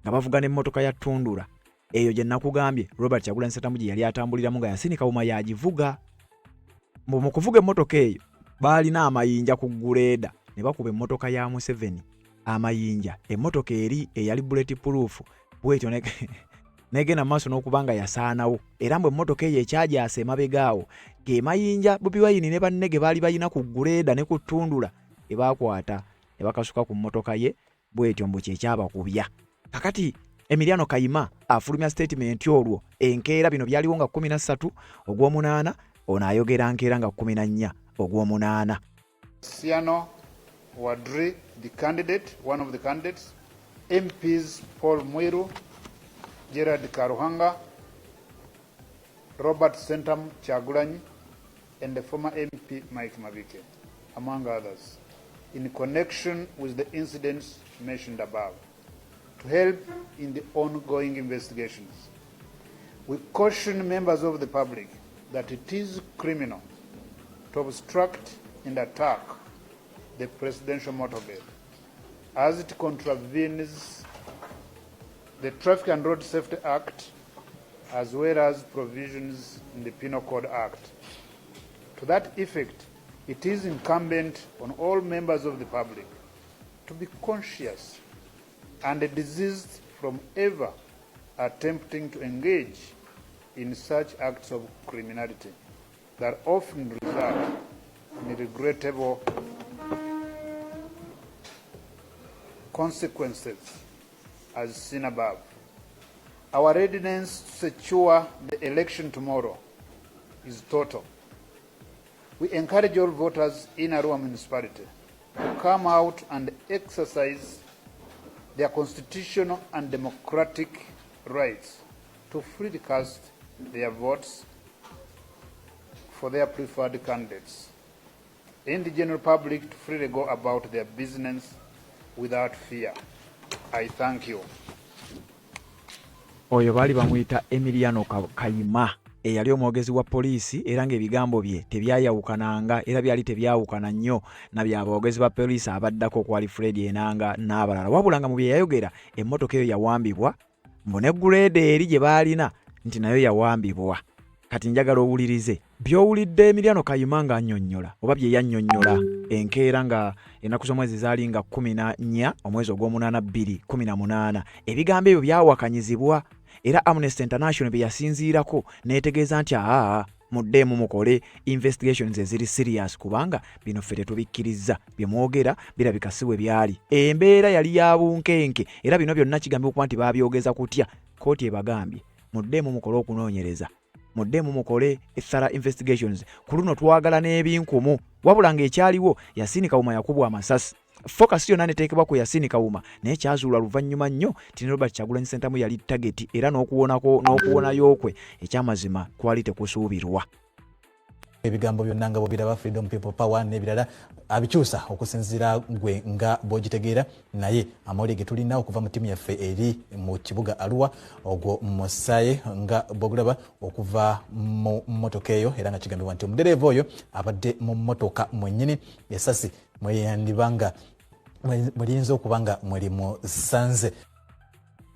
nga bavuga n'emmotoka ya Tundura eyo gye nakugambye Robert Kyagulanyi Ssentamu gye yali atambuliramu nga Yasin Kauma yagivuga. Mu kuvuga emmotoka eyo baalina amayinja ku Gureda ne bakuba emmotoka ya Museveni amayinja. Emmotoka eri eyali bulletproof bwetyo negenda maaso n'okubanga yasaanawo era mbu emmotoka eyo ekyajaasa emabegaawo ge mayinja Bobi Wine ne banne ge baali balina ku Gureda ne ku Tundura ebaakwata ne bakasuka ku mmotoka ye bwetyo mbu kyekyabakubya. Kakati Emiliano Kayima afulumya statement olwo enkeera bino byaliwo nga 13 ogw'omunaana ono ayogera nkeera nga 14 ogw'omunaana. Siano Wadri, the candidate, one of the candidates, MPs Paul Mwiru, Gerard Karuhanga, Robert Ssentamu Kyagulanyi, and the former MP Mike Mabike, among others, in connection with the incidents mentioned above, to help in the ongoing investigations. We caution members of the public that it is criminal to obstruct and attack the presidential motorcade, as it contravenes the Traffic and Road Safety Act as well as provisions in the Penal Code Act. To that effect, it is incumbent on all members of the public to be conscious and desist from ever attempting to engage in such acts of criminality that often result in regrettable consequences as seen above. Our readiness to secure the election tomorrow is total. We encourage all voters in Arua Municipality to come out and exercise their constitutional and democratic rights to freely cast their votes for their preferred candidates, and the general public to freely go about their business without fear. I thank you. Oyo bali bamuyita Emiliano Kayima eyali omwogezi wa poliisi era ng'ebigambo bye tebyayawukananga era byali tebyawukana nnyo na by'aboogezi ba poliisi abaddako okwali Fred Enanga n'abalala. Wabula nga mu bye yayogera emmotoka eyo yawambibwa mbu ne guleede eri gye baalina nti nayo yawambibwa. Kati njagala owulirize by'owulidde Emiliano Kayima nga annyonnyola oba bye yannyonnyola enkeera nga ennaku z'omwezi zaali nga 14 omwezi ogw'omunaana 2018. Ebigambo ebyo byawakanyizibwa era Amnesty International bye yasinziirako neetegeeza nti muddeemu mukole investigations eziri serious kubanga bino ffe tetubikkiriza bye mwogera birabika si bwe byali. Embeera yali ya bunkenke era bino byonna kigambibwa okuba nti baabyogeza kutya. Kooti ebagambye muddeemu mukole okunoonyereza, muddeemu mukole thorough investigations. Ku luno twagala n'ebinkumu wabula ng'ekyaliwo Yasin Kawuma yakubwa amasasi. Focus yonna neteekebwa ku Yasin Kawuma naye kyazuula luvannyuma nnyo ti Robert Kyagulanyi Ssentamu yali target era n'okuwonayo kwe ekyamazima kwali tekusuubirwa. Ebigambo byonna nga bw'obiraba Freedom People Power n'ebirala abikyusa okusinziira gwe nga bw'ogitegeera, naye amawulire ge tulina okuva mu ttiimu yaffe eri mu kibuga Arua ogwo Musaye nga bw'ogulaba okuva mu mmotoka eyo era nga kigambibwa nti omudereeva oyo abadde mu mmotoka mwennyini esasi mweyandibanga mweliyinza okuba nga mwelimusanze.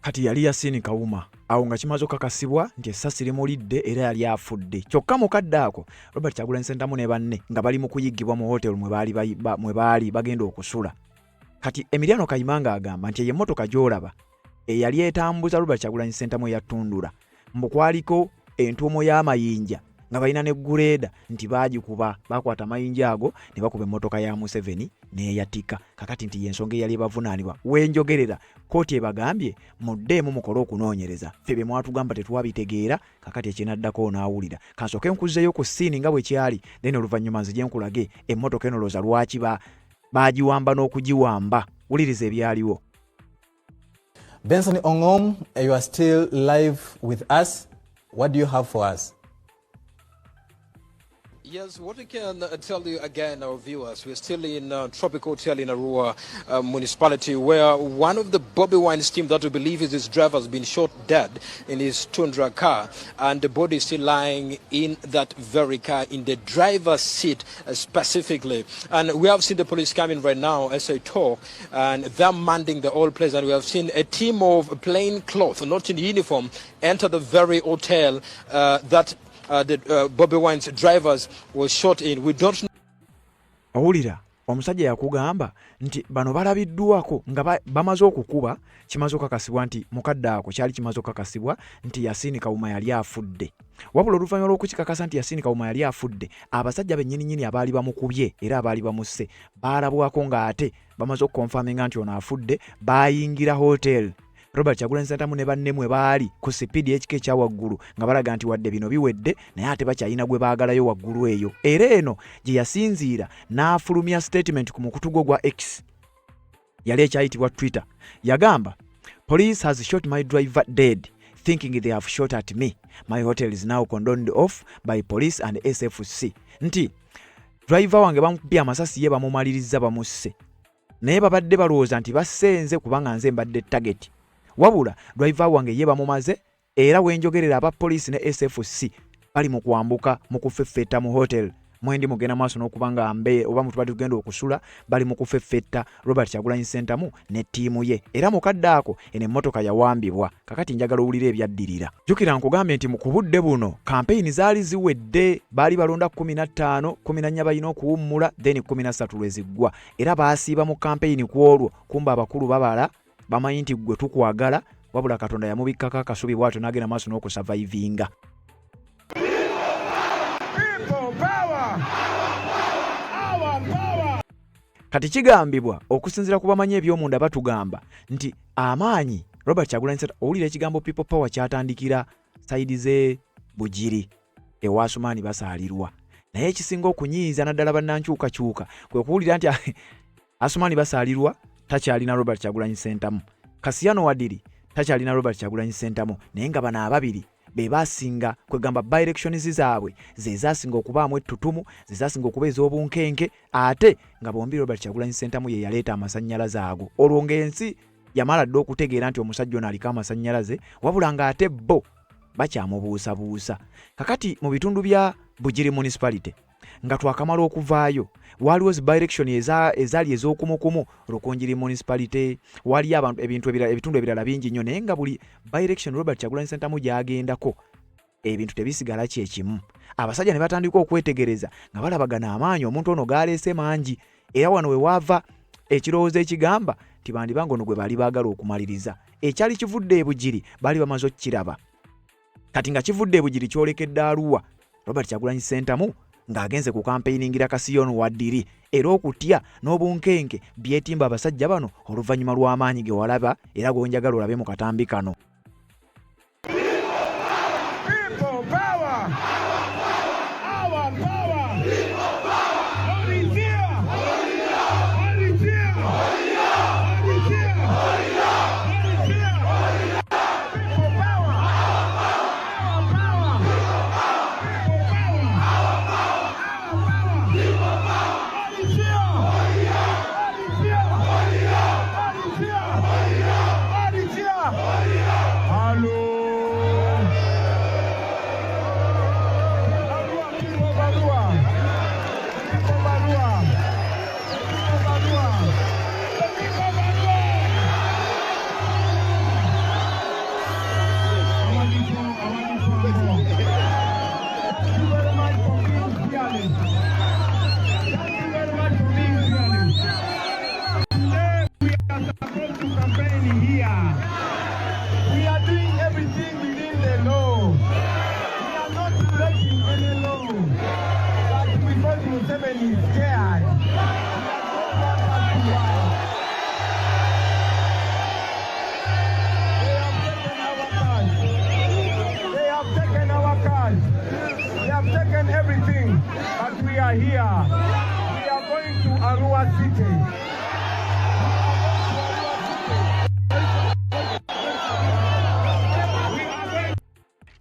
Kati yali Yasin Kawuma awo nga kimaze okakasibwa nti essasi limulidde era yali afudde. Kyokka mukadde ako Robert Kyagulanyi Ssentamu ne banne nga bali mu kuyiggibwa mu hotel mwe baali bagenda okusula. Kati Emiliano Kayima ng'agamba nti emmotoka gy'olaba eyali etambuza Robert Kyagulanyi Ssentamu eyatundula mbu kwaliko entuumo y'amayinja nga balina ne guleeda nti baagikuba bakwata amayinja ago ne bakuba emmotoka ya Museveni n'eyatika. Kakati nti yensonga eyali ebavunaanibwa. Wenjogerera kooti ebagambye muddeemu mukole okunoonyereza, ffe bye mwatugamba tetwabitegeera. Kakati ekinaddako n'awulira kansooke nkuzzeeyo ku ssiini nga bwe kyali then oluvannyuma nzije nkulage emmotoka eno looza lwaki baagiwamba n'okugiwamba. Wuliriza ebyaliwo. Benson Ongom, you are still live with us. What do you have for us? Yes, what we can tell you again, our viewers, we're still in Tropical Hotel in Arua municipality, where one of the Bobby Wine's team that we believe is his driver has been shot dead in his Tundra car, and the body is still lying in that very car, in the driver's seat specifically. And we have seen the police coming right now as I talk, and they're manding the whole place, and we have seen a team of plain clothes, not in uniform, enter the very hotel that the Bobby Wine's drivers was shot in. We don't know. Owulira omusajja yakugamba nti bano balabiddwako nga bamaze okukuba, kimaze okakasibwa nti mukadde ako kyali kimaze okakasibwa nti Yasin Kawuma yali afudde. Wabula oluvannyuma lw'okukikakasa nti Yasin Kawuma yali afudde, abasajja bennyininyini abaali bamukubye era abaali bamusse baalabwako ng'ate bamaze okukonfaminga nti ono afudde, baayingira hotel. Robert Kyagulanyi Ssentamu ne banne mwe baali ku sipiidi ekika ekya waggulu nga balaga nti wadde bino biwedde naye ate bakyalina gwe baagalayo waggulu eyo. Era eno gye yasinziira n'afulumya statement ku mukutu gwo gwa X yali ekyayitibwa Twitter. Yagamba, "Police has shot my driver dead thinking they have shot at me. My hotel is now condoned off by police and SFC." Nti driver wange bamukubye amasasi ye bamumaliriza bamusse, naye babadde balowooza nti bassenze kubanga nze mbadde target. Wabula driver wange ye bamumaze era wenjogerera aba police ne SFC bali mu kwambuka mu kufeffetta mu hotel mwendi mugenda maaso n'okubanga mbe oba mutu bali tugenda okusula bali mu kufeffetta Robert Kyagulanyi Ssentamu ne ttiimu ye. Era mukadde ako eno emmotoka yawambibwa. Kakati njagala owulira ebyaddirira. Jjukira nkugambye nti mu kubudde buno kampeyini zaali ziwedde, baali balonda 15, 14 balina okuwummula then 13 lweziggwa era baasiiba mu kampeyini ku olwo. Kumba abakulu babala bamanyi nti gwe tukwagala, wabula Katonda yamubikkako akasubi bw'atyo n'agenda maaso n'okusurvivinga. Kati kigambibwa okusinziira ku bamanyi eby'omunda batugamba nti amaanyi Robert Kyagulanyi Ssentamu, owulira ekigambo People Power kyatandikira sayidi ze Bugiri ewa Asumaani Basaalirwa, naye ekisinga okunyiiza naddala bannankyukakyuka kwe kuwulira nti Asumaani Basaalirwa takyalina Robert Kyagulanyi Ssentamu, Kasiyano Wadiri takyalina Robert Kyagulanyi Ssentamu, naye nga bano ababiri be basinga kwegamba by-elections zaabwe ze zasinga okubaamu ettutumu, ze zasinga okuba ez'obunkenke, ate nga bombi Robert Kyagulanyi Ssentamu ye yaleeta amasannyalaze ago. Olwo ng'ensi yamala dde okutegeera nti omusajja ono aliko amasannyalaze, wabula ng'ate bo bakyamubuusabuusa. Kakati mu bitundu bya Bugiri municipality nga twakamala okuvaayo waliwo zi by-election ezaali ez'okumukumu Rukungiri municipality, wali abantu ebitundu ebirala bingi nnyo, naye nga buli by-election Robert Kyagulanyi Ssentamu gy'agendako ebintu tebisigala kyekimu. Abasajja ne batandika okwetegereza nga balabagana amaanyi omuntu ono galeese mangi, era wano we wava ekirowoozo ekigamba tibandibanga ono gwe baali baagala okumaliriza. Ekyali kivudde e Bugiri baali bamaze okukiraba, kati nga kivudde e Bugiri kyolekedde Arua, Robert Kyagulanyi Ssentamu ng'agenze ku campaigningira Kasiyano wa Ddiri, era okutya n'obunkenke byetimba abasajja bano oluvannyuma lw'amaanyi ge walaba era gonjagala olabe mu katambi kano.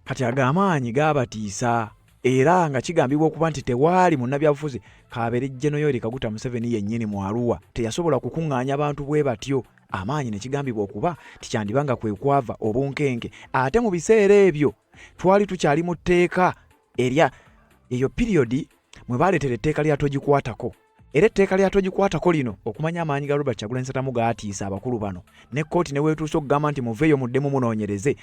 Kati agamaanyi gabatiisa era nga kigambibwa okuba nti tewaali munnabyabufuzi Kabeere General Yoweri Kaguta Museveni yennyini mu Arua teyasobola kukuŋŋaanya abantu bwe batyo. Amaanyi ne kigambibwa okuba tikyandibanga kwe kwava obunkenke. Ate mu biseera ebyo twali tukyali mu tteeka erya eyo periodi mwe baaleetera etteeka lya togikwatako. Era etteeka lya togikwatako lino okumanya amaanyi ga Robert Kyagulanyi Ssentamu gaatiisa abakulu bano, ne kkooti ne weetuusa okugamba nti muveeyo muddemu munoonyereze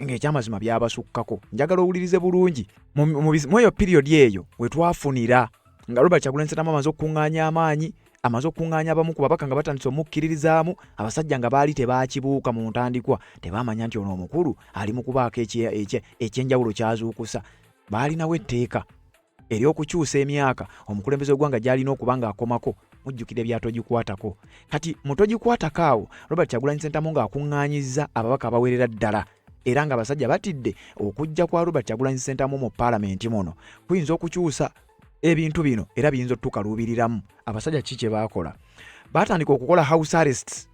ng'ekyamazima byabasukkako. Njagala owulirize bulungi mu eyo periodi eyo we twafunira nga Robert Kyagulanyi Ssentamu amaze okukuŋŋaanya amaanyi, amaze okukuŋŋaanya abamu ku babaka nga batandise omukkiririzaamu, abasajja nga baali tebaakibuuka mu ntandikwa, tebaamanya nti ono omukulu ali mu kubaako ekyenjawulo ky'azuukusa. Baalinawo etteeka ery'okukyusa emyaka omukulembeze w'eggwanga gy'alina okuba ng'akomako. Mujjukire bya togikwatako. Kati mu togikwatako awo Robert Kyagulanyi Ssentamu ng'akuŋŋaanyizza ababaka abawerera ddala, era nga abasajja batidde okujja kwa Robert Kyagulanyi Ssentamu mu paalamenti muno kuyinza okukyusa ebintu bino era biyinza otukaluubiriramu. Abasajja ki kye baakola? Baatandika okukola house arrests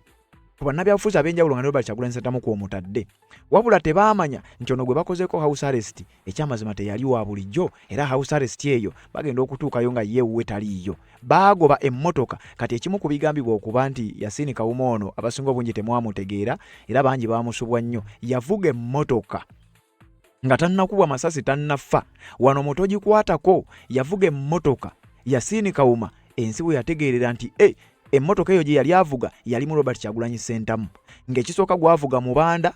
ku bannabyabufuzi ab'enjawulo nga Robert Kyagulanyi Ssentamu kw'omutadde, wabula tebaamanya nti ono gwe bakozeeko house arrest ekyamazima teyali wa bulijjo, era house arrest eyo bagenda okutuukayo nga yeewuwe taliiyo. Baagoba emmotoka. Kati ekimu ku bigambibwa okuba nti Yasin Kawuma ono abasinga obungi temwamutegeera era bangi baamusubwa nnyo. Yavuga emmotoka nga tannakubwa masasi, tannafa. Wano mu togikwatako yavuga emmotoka Yasin Kawuma ensi bwe yategeerera nti emmotoka eyo gye yali avuga yali mu Robert Kyagulanyi Ssentamu, ng'ekisooka gwavuga mubanda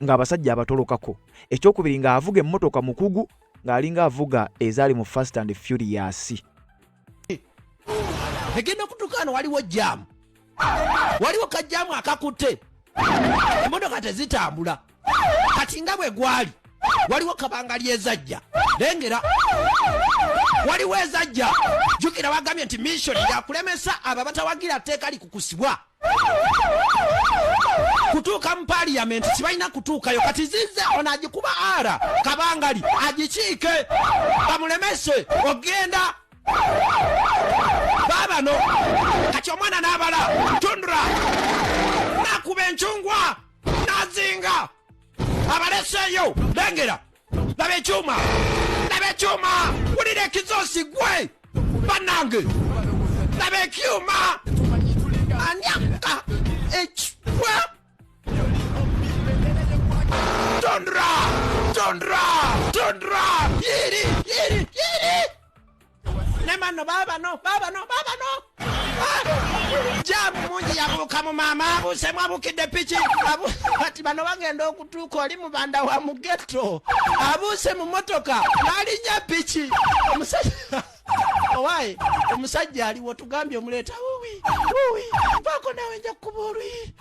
ng'abasajja abatolokako, ekyokubiri ng'avuga emmotoka mukugu ng'alinga avuga ezaali mu Fast and Furious. Egenda okutuuka wano waliwo jjaamu, waliwo kajjaamu akakutte, emmotoka tezitambula. Kati nga bwe gwali waliwo kabangali ezajja, lengera waliwo ezajja. Jukira bagambye nti mission yakulemesa abo batawagira tteeka likukusibwa kutuuka mu parliament, sibalina kutuukayo. Kati zize ono agikuba ara kabangali agikiike bamulemese ogenda babano. Kati omwana n'abala tundura nakuba encungwa nazinga abaleseeyo, lengera laba ekyuma, laba ekyuma, wulira ekizoosi gwe bannange, laba ekyuma anyaka ekikwa tondra Tundra yiri nemano baba no jamu mungi yabuka mu mama abuse mwabukidde piki ati bano bagenda okutuuka oli mu banda wa mugeto abuse mu motoka nalinya piki omusajja aliwo tugambye omuleeta wuwi mpako nawe nja kukubuulwi.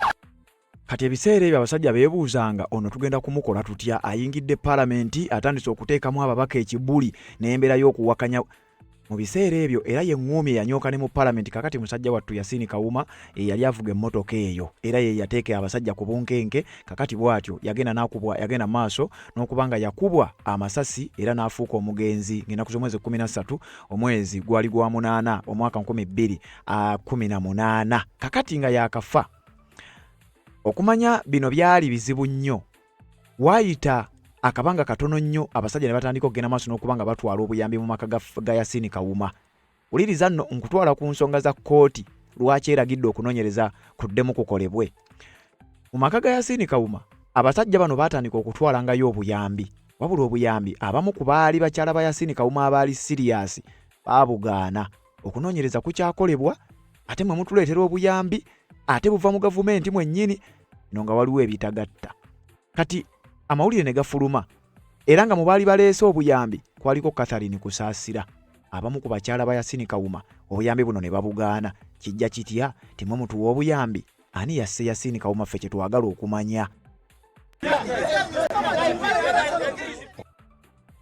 Kati ebiseera ebyo abasajja beebuuzanga ono tugenda kumukola tutya, ayingidde palamenti atandise okuteekamu ababaka ekibuli n'embeera y'okuwakanya mu biseera ebyo. Era ye ngumi eyanyooka ne mu palamenti kakati musajja wattu Yasini Kawuma yali avuga emmotoka eyo, era ye yateeka abasajja ku bunkenke. Kakati bw'atyo yagenda maaso n'okubanga yakubwa amasasi era n'afuuka omugenzi ng'ennaku z'omwezi 13 omwezi gwali gwa 8 omwaka 2018. Kakati nga yakafa. Okumanya bino byali bizibu nnyo. Waayita akabanga katono nnyo abasajja ne batandika okugenda maaso n'okubanga batwala obuyambi mu maka ga Yasini Kawuma. Uliriza nno nkutwala ku nsonga za kkooti lwaki eragidde okunoonyereza kuddemu kukolebwe. Mu maka ga Yasini Kawuma abasajja bano baatandika okutwalangayo obuyambi. Wabula obuyambi abamu ku baali bakyala ba Yasini Kawuma abaali sirias baabugaana. Okunoonyereza kukyakolebwa ate mwe mutuleetera obuyambi ate buva mu gavumenti mwennyini no nga waliwo ebitagatta. Kati amawulire ne gafuluma era nga mu baali baleese obuyambi kwaliko Catherine Kusaasira. Abamu ku bakyala ba Yasini Kawuma obuyambi buno ne babugaana. Kijja kitya timwe mutuwa obuyambi? Ani yasse Yasini Kawuma ffe kye twagala okumanya?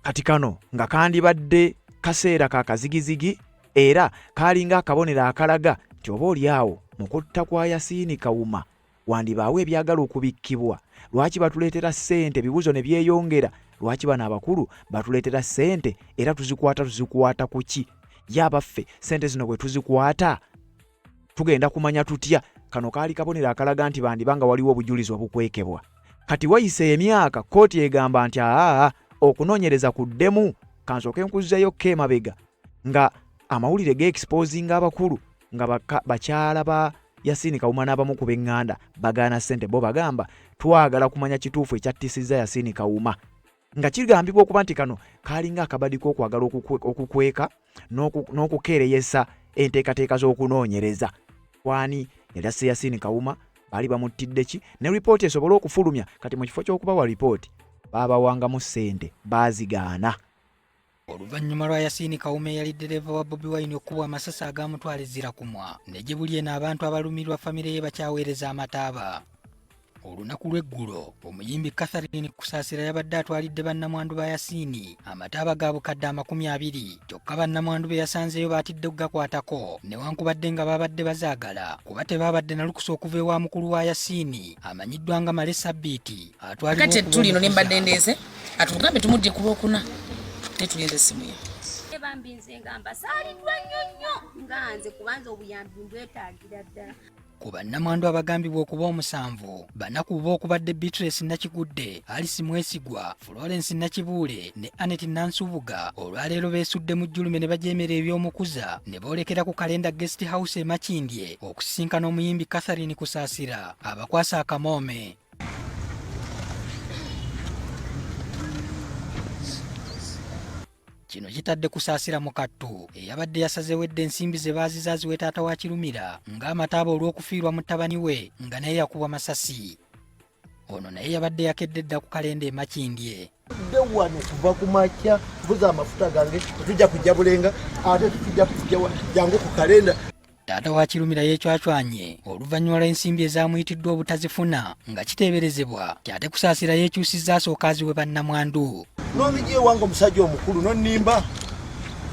Kati kano nga kandibadde kaseera ka kazigizigi era kalinga akabonero akalaga nti oba oli awo mu kutta kwa Yasini Kawuma wandibaawo ebyagala okubikkibwa. Lwaki batuleetera ssente? Ebibuuzo ne byeyongera. Lwaki bano abakulu batuleetera ssente era tuzikwata ku ki? Yabaffe ssente zino bwe tuzikwata tugenda kumanya tutya? Kano kaali kabonero akalaga nti bandibanga waliwo obujulizi obukwekebwa. Kati wayise emyaka kkooti egamba nti okunoonyereza kuddemu. Kansooke nkuzzeeyo emabega nga amawulire ge-exposinga abakulu nga bakyala ba Yasini Kawuma n'abamu ku b'eŋŋanda bagaana ssente. Bo bagamba twagala kumanya kituufu ekyattisizza Yasini Kawuma, nga kigambibwa okuba nti kano kalinga akabadiko okwagala okukweka n'okukeereyesa enteekateeka z'okunoonyereza. Kwani yali asse Yasini Kawuma, baali bamuttidde ki? Ne ripooti esobole okufulumya. Kati mu kifo ky'okubawa ripooti baabawangamu ssente baazigaana. Oluvannyuma lwa Yasini Kawuma eyali ddereeva wa Bobi Wine okubwa amasasi agamutwalizira kumwa ne gye buli eno abantu abalumirwa famire ye bakyaweereza amataaba. Olunaku lw'eggulo omuyimbi Catherine Kusaasira yabadde atwalidde bannamwandu ba Yasini amataaba ga bukadde 20 kyokka bannamwandu be yasanzeeyo baatidde okugakwatako newankubadde nga baabadde bazaagala kuba tebaabadde na lukusa okuva ewa mukulu wa Yasini amanyiddwa nga Male Sabbiiti atwalibwa kati tulino ne mbadde ndeese atugambe tumudde ku lwokuna tetulinze simu ye ebambinze ngamba saaliddwa nnyonnyo nganze kubanza obuyambi ndwetaagira ddala. Ku bannamwandu abagambibwa okuba 7 banaku bo okubadde Beatrice Nakigudde, Alice Mwesigwa, Florence Nakibuule ne Annette Nansubuga olwaleero beesudde mu jjulume ne bajeemera eby'omukuza ne boolekera ku kalenda guest house e Makindye okusisinkana omuyimbi Catherine Kusaasira abakwasa akamoome. Kino kitadde Kusaasira mu kattu eyabadde yasazewedde ensimbi ze baaziza ziwe taata wa Kirumira ng'amataaba olw'okufiirwa mutabani we nga naye yakubwa masasi. Ono naye yabadde yakedde dda ku kalenda e Makindye. Tudde wano kuva ku makya mbuza amafuta gange tujja kujja bulenga ate tujja kujja jangu ku kalenda. Taata wa Kirumira yeecwacwanye oluvannyuma lw'ensimbi ezaamuyitiddwa obutazifuna nga kiteeberezebwa kyate Kusaasira yeekyusizza asooka aziwe bannamwandu. N'omijje wange omusajja omukulu n'onnimba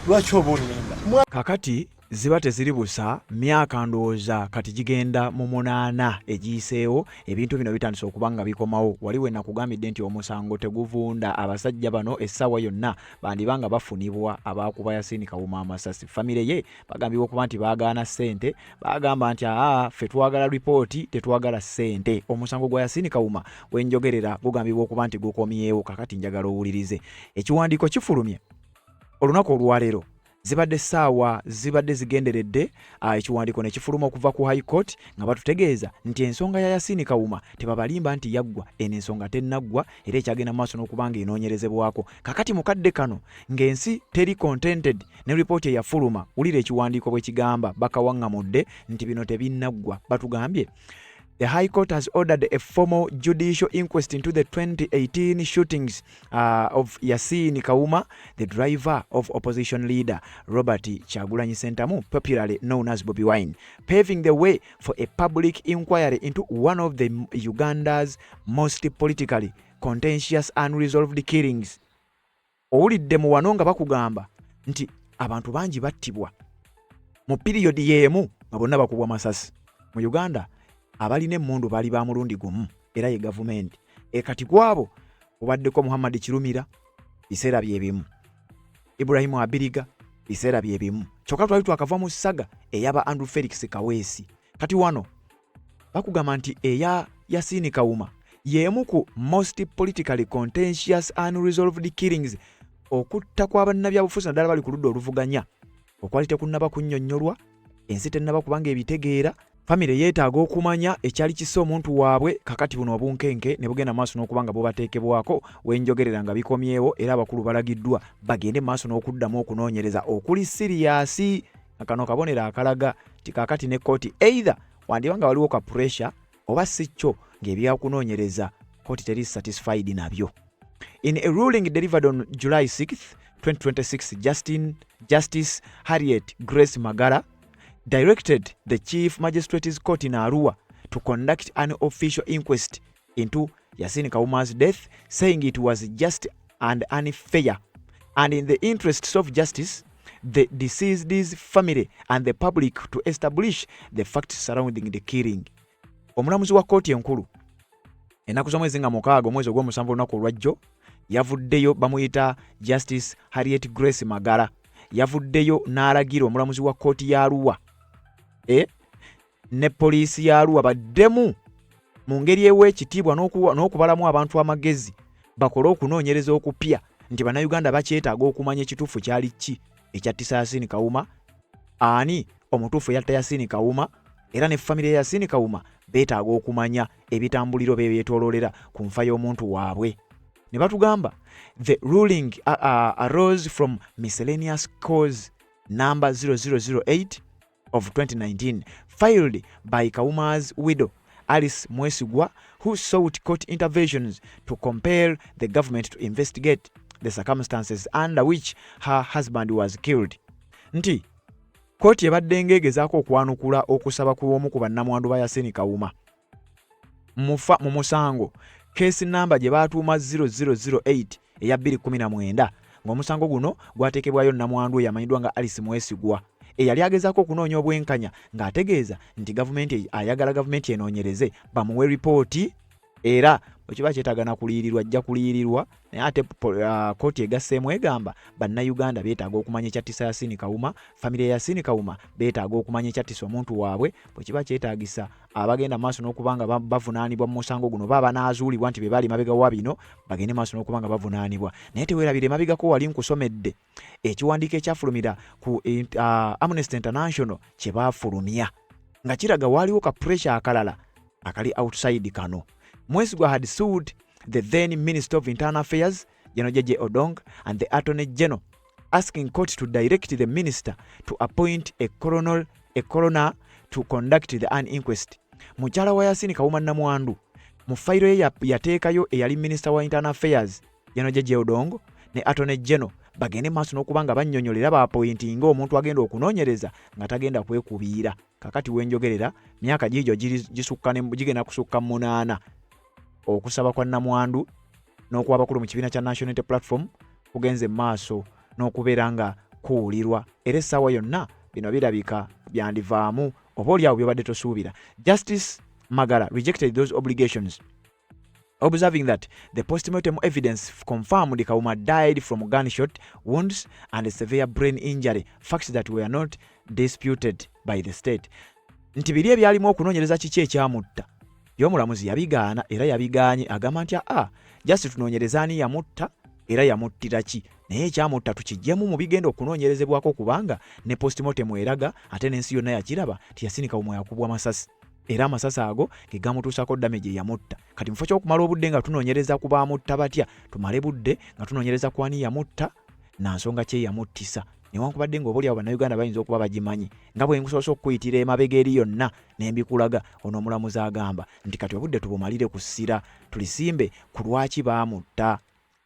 lwaki oba onnimba? Kakati ziba teziri busa, myaka ndowooza kati gigenda mu 8 egiyiseewo ebintu bino bitandise okuba nga bikomawo. Wali we nakugambidde nti omusango teguvunda. Abasajja bano essaawa yonna bandibanga bafunibwa abaakuba Yasini Kawuma amasasi. Famire ye bagambibwa okuba nti baagaana ssente, bagamba nti ffe twagala ripooti tetwagala ssente. Omusango gwa Yasini Kawuma wenjogerera gugambibwa okuba nti gukomyewo. Kakati njagala owulirize ekiwandiiko kifulumye olunaku olwaleero zibadde ssaawa zibadde zigenderedde ekiwandiiko ne kifuluma okuva ku High Court nga batutegeeza nti ensonga ya Yasin Kawuma tebabalimba nti yaggwa, eno ensonga tennaggwa era ekyagenda maaso n'okubanga enoonyerezebwako. Kakati mukadde kano ng'ensi teri contented ne ripooti eyafuluma, wulira ekiwandiiko bwe kigamba bakawaŋŋamudde nti bino tebinnaggwa. Batugambye the High Court has ordered a formal judicial inquest into the 2018 shootings of Yasin Kawuma, the driver of opposition leader Robert Kyagulanyi Ssentamu, popularly known as Bobi Wine, paving the way for a public inquiry into one of the Uganda's most politically contentious unresolved killings. Owulidde mu wano nga bakugamba nti abantu bangi battibwa mu piriyodi y'emu nga bonna bakubwa masasi. Mu Uganda abalina emmundu baali ba mulundi gumu era ye gavumenti. Kati kwabo kubaddeko Muhammad Kirumira, biseera bye bimu, Ibrahimu Abiriga, biseera bye bimu. Kyokka twali twakava mu ssaga eyaba Andrew Felix Kaweesi. Kati wano bakugamba nti eya Yasin Kawuma y'emu ku most politically contentious unresolved killings, okutta kw'abannabyabufuzi naddala bali ku ludda oluvuganya okwali tekunnaba kunnyonnyolwa, ensi tennaba kubanga ebitegeera, famire yeetaaga okumanya ekyali kisse omuntu waabwe. Kakati buno obunkenke ne bugenda maaso n'okubanga bubateekebwako wenjogerera nga bikomyewo, era abakulu balagiddwa bagende maaso n'okuddamu okunoonyereza okuli siriyasi. Kano kabonero akalaga ti kakati ne kooti either wandibanga waliwo ka pressure oba si kyo ng'ebyakunoonyereza kooti teri satisfied nabyo. In a ruling delivered on July 6th, 2026, Justice Harriet Grace Magara directed the Chief Magistrate's Court in Arua to conduct an official inquest into Yasin Kawuma's death, saying it was just and unfair, and in the interests of justice, the deceased's family and the public to establish the facts surrounding the killing. Omulamuzi wa kooti enkulu ennaku z'omwezi nga 6 omwezi ogw'omusanvu olunaku olwajjo yavuddeyo, bamuyita Justice Harriet Grace Magara, yavuddeyo n'alagira omulamuzi wa kooti ya Arua ne poliisi ya Arua baddemu mu ngeri ew'ekitiibwa n'okubalamu abantu amagezi bakole okunoonyereza okupya nti bannayuganda bakyetaaga okumanya ekituufu kyali ki ekyattisa Yasin Kawuma, ani omutuufu yatta Yasin Kawuma, era ne famire ya Yasin Kawuma beetaaga okumanya ebitambuliro bye byetoololera ku nfa y'omuntu waabwe. Ne batugamba the ruling arose from miscellaneous cause number 0008 of 2019 filed by Kawuma's widow Alice Mwesigwa, who sought court interventions to compel the government to investigate the circumstances under which her husband was killed. Nti kooti ebadde ngegezaako okwanukula okusaba kw'omu ku bannamwandu ba Yasin Kawuma mu musango case number gye baatuuma 0008 eya 2019, ng'omusango guno gwateekebwayo nnamwandu eyamanyiddwa nga Alice Mwesigwa eyali agezaako okunoonya obwenkanya ng'ategeeza nti gavumenti ayagala gavumenti enoonyereze bamuwe ripooti, era bwe kiba kyetaaga na kuliyirirwa ajja kuliyirirwa, naye ate kooti egasseemu egamba bannayuganda beetaaga okumanya ekyattisa Yasin Kawuma, famire ya Yasin Kawuma beetaaga okumanya ekyattisa omuntu waabwe. Bwe kiba kyetaagisa abagenda maaso n'okubanga bavunaanibwa mu musango guno baba naazuulibwa nti be bali mabega wa bino bagende maaso n'okubanga bavunaanibwa. Naye teweerabire mabegako wali nkusomedde ekiwandiiko ekyafulumira ku Amnesty International kye baafulumya nga kiraga waaliwo ka pressure akalala akali outside kano. Mwesigwa had sued the then Minister of Internal Affairs, General Jeje Odong, and the Attorney General, asking court to direct the minister to appoint a coroner to conduct the inquest. Mukyala wa Yasin Kawuma nnamwandu mu fayiro ye yateekayo eyali Minister wa Internal Affairs, General Jeje Odong, ne Attorney General bagende maaso n'okubanga bannyonnyolera baapointinga omuntu agenda okunoonyereza nga tagenda kwekubiira. Kakati wenjogerera myaka giijo gigenda kusukka 8 okusaba kwa nnamwandu n'okuwa abakulu mu kibiina kya National Unity Platform kugenze maaso n'okubeera nga kuwulirwa, era essaawa yonna bino birabika byandivaamu oba oliawo byobadde tosuubira. Justice Magara rejected those obligations, observing that the post-mortem evidence confirmed Kawuma died from gunshot wounds and severe brain injury, facts that were not disputed by the state. Nti biri ebyalimu okunoonyereza kiki ekyamutta y'omulamuzi yabigaana era yabigaanye agamba nti just tunoonyereza ani yamutta era yamuttira ki. naye ekyamutta tukijjemu mu bigenda okunoonyerezebwako kubanga ne postmortem eraga ate n'ensi yonna yakiraba tiyasinika omwoyo akubwa masasi era amasasi ago ge gamutuusako damage yamutta. Kati mufo ky'okumala obudde nga tunoonyereza ku baamutta batya tumale budde nga tunoonyereza ku ani yamutta na nsonga kye yamuttisa. Newankubadde ng'oboolyawo bannayuganda bayinza okuba bagimanyi nga bwe nkusoose okuyitira emabega eri yonna n'embikulaga ono omulamuzi agamba nti kati obudde tubumalire ku ssira tulisimbe ku lwaki baamutta,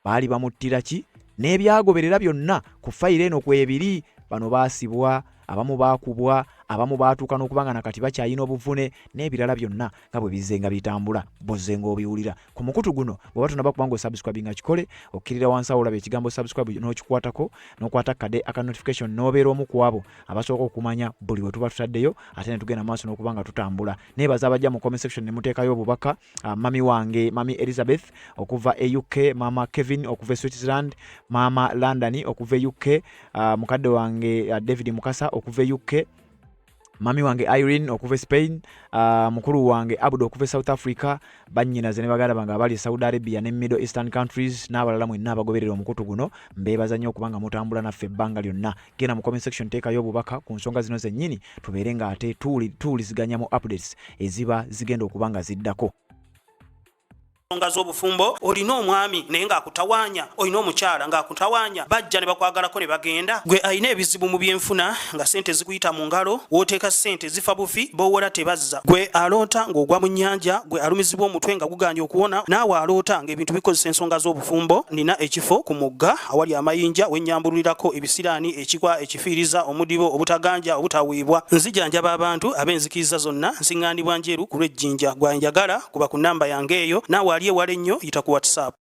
baali bamuttira ki n'ebyagoberera byonna ku fayiro eno kwebiri. Bano baasibwa, abamu baakubwa, abamu baatuuka n'okubanga nakati bakyayina obuvune n'ebirala byonna nga bwe bizze nga bitambula bozze ng'obiwulira. Ku mukutu guno bw'oba tonaba kuba ng'osubscribe nga kikole okkirira wansi awo olaba ekigambo subscribe n'okikwatako n'okwata kade aka notification n'obeera omu ku abo abasooka okumanya buli we tuba tutaddeyo ate ne tugenda maaso n'okuba nga tutambula. Neebaza abajja mu comment section ne muteekayo obubaka. Mami wange Mami Elizabeth okuva e UK, Mama Kevin okuva e Switzerland, Mama London okuva e UK, mukadde wange David Mukasa okuva e UK, mami wange Irene okuva Spain, mukuru wange Abdu okuva South Africa, bannyinaze ne baganda bange abali Saudi Arabia ne Middle Eastern countries n'abalala mwenna abagoberera omukutu guno mbeebaza nnyo okubanga mutambula naffe ebbanga lyonna. Genda mu comment section teekayo obubaka ku nsonga zino zennyini tubeere nga ate tuwuliziganyamu updates eziba zigenda okuba nga ziddako. Nsonga z'obufumbo olina omwami naye ng'akutawaanya, olina omukyala ng'akutawaanya, bajja ne bakwagalako ne bagenda. Gwe alina ebizibu mu byenfuna nga ssente zikuyita mu ngalo, w'oteeka ssente zifa bufi b'owola tebazza. Gwe aloota ng'ogwa mu nnyanja, gwe alumizibwa omutwe nga guganye okuwona, naawe aloota ng'ebintu bikozesa ensonga z'obufumbo. Nina ekifo ku mugga awali amayinja wennyambululirako ebisiraani, ekikwa, ekifiiriza, omudibo, obutaganja, obutawiibwa. Nzijanjaba abantu ab'enzikiriza zonna, nsiŋŋaanibwa njeru ku lw'ejjinja. Gwanjagala kuba ku nnamba yange eyo, naawe ewala ennyo yita ku WhatsApp.